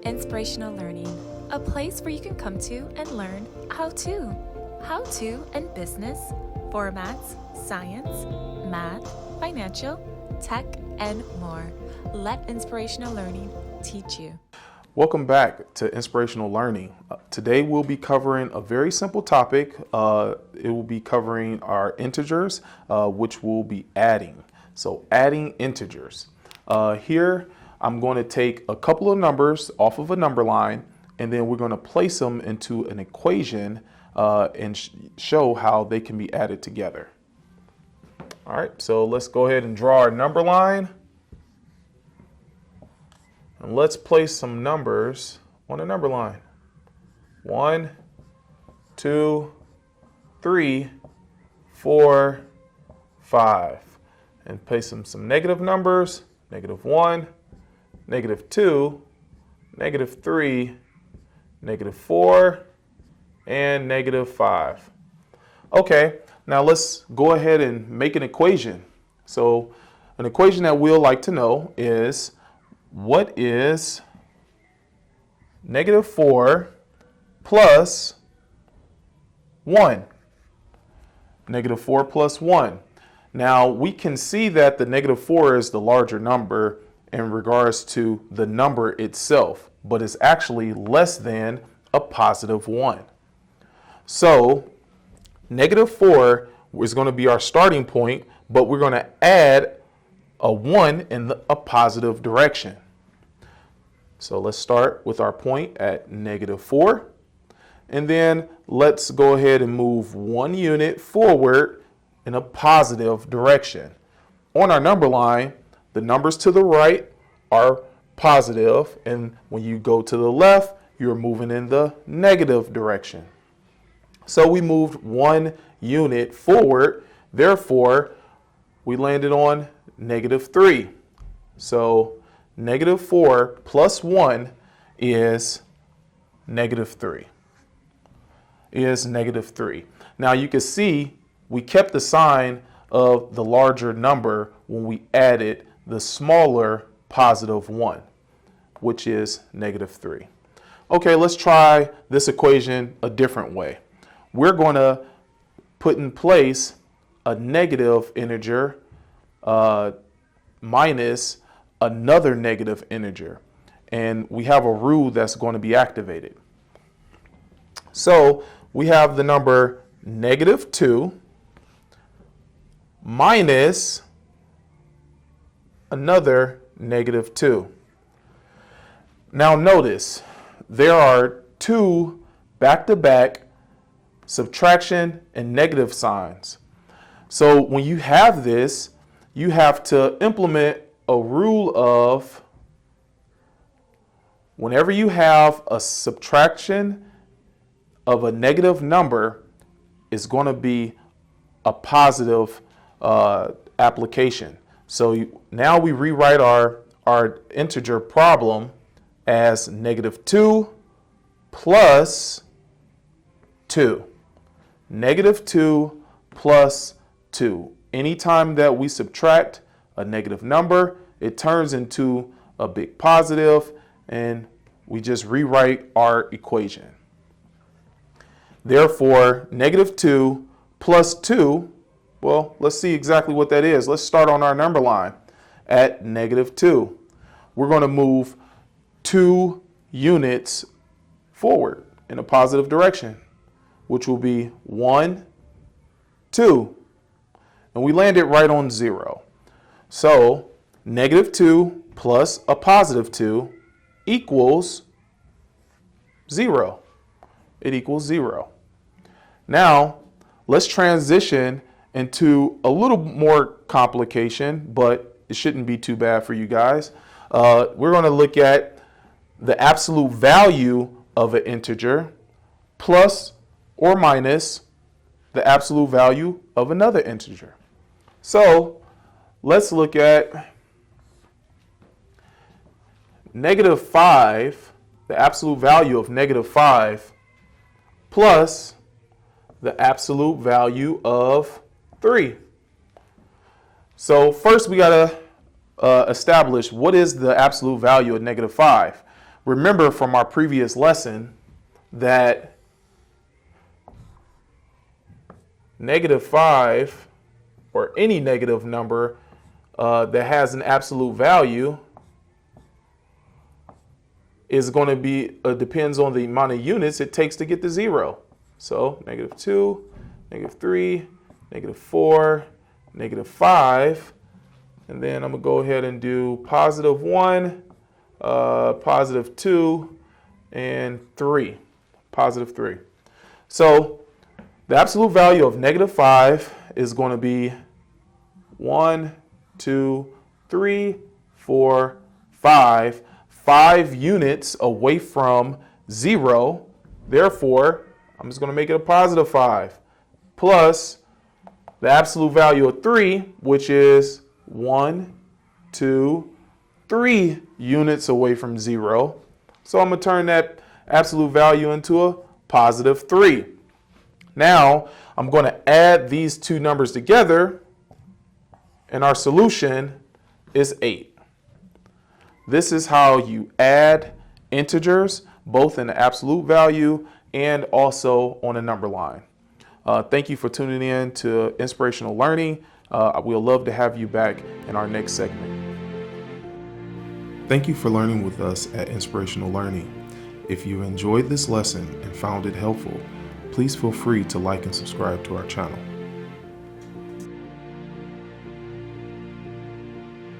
Inspirational Learning, a place where you can come to and learn how to. How to in business, formats, science, math, financial, tech, and more. Let Inspirational Learning teach you. Welcome back to Inspirational Learning. Today we'll be covering a very simple topic. It will be covering our integers, which we'll be adding. So adding integers. Here I'm going to take a couple of numbers off of a number line, and then we're going to place them into an equation and show how they can be added together. All right, so let's go ahead and draw our number line. And let's place some numbers on a number line. 1, 2, 3, 4, 5. And place some negative numbers. -1, -2, -3, -4, and -5. Okay, now let's go ahead and make an equation. So an equation that we'll like to know is, what is -4 plus 1? -4 plus 1. Now we can see that the -4 is the larger number in regards to the number itself, but it's actually less than a +1. So -4 is going to be our starting point, but we're going to add a 1 in a positive direction. So let's start with our point at -4, and then let's go ahead and move 1 unit forward in a positive direction. On our number line, the numbers to the right are positive, and when you go to the left, you're moving in the negative direction. So we moved 1 unit forward, therefore we landed on -3. So -4 plus 1 is -3. Is -3. Now you can see we kept the sign of the larger number when we added the smaller +1, which is -3. Okay, let's try this equation a different way. We're going to put in place a negative integer minus another negative integer, and we have a rule that's going to be activated. So we have the number -2 minus another -2. Now notice there are 2 back-to-back subtraction and negative signs. So when you have this, you have to implement a rule of, whenever you have a subtraction of a negative number, it's going to be a positive application. So now we rewrite our integer problem as -2 plus 2. -2 plus 2. Anytime that we subtract a negative number, it turns into a big positive, and we just rewrite our equation. Therefore, -2 plus 2, well, let's see exactly what that is. Let's start on our number line at -2. We're going to move 2 units forward in a positive direction, which will be 1, 2, and we landed right on 0. So -2 plus a +2 equals 0. It equals 0. Now let's transition into a little more complication, but it shouldn't be too bad for you guys. We're going to look at the absolute value of an integer plus or minus the absolute value of another integer. So let's look at -5, the absolute value of -5, plus the absolute value of 3. So first we got to establish what is the absolute value of -5. remember from our previous lesson that -5, or any negative number that has an absolute value, is going to be, depends on the amount of units it takes to get to 0. So -2, -3, -4, -5. And then I'm going to go ahead and do +1, +2, and 3. +3. So the absolute value of -5 is going to be 1, 2, 3, 4, 5. 5 units away from 0. Therefore, I'm just going to make it a +5, plus the absolute value of 3, which is 1, 2, 3 units away from 0. So I'm going to turn that absolute value into a +3. Now, I'm going to add these two numbers together, and our solution is 8. This is how you add integers, both in the absolute value and also on a number line. Thank you for tuning in to Inspirational Learning. We'll love to have you back in our next segment. Thank you for learning with us at Inspirational Learning. If you enjoyed this lesson and found it helpful, please feel free to like and subscribe to our channel.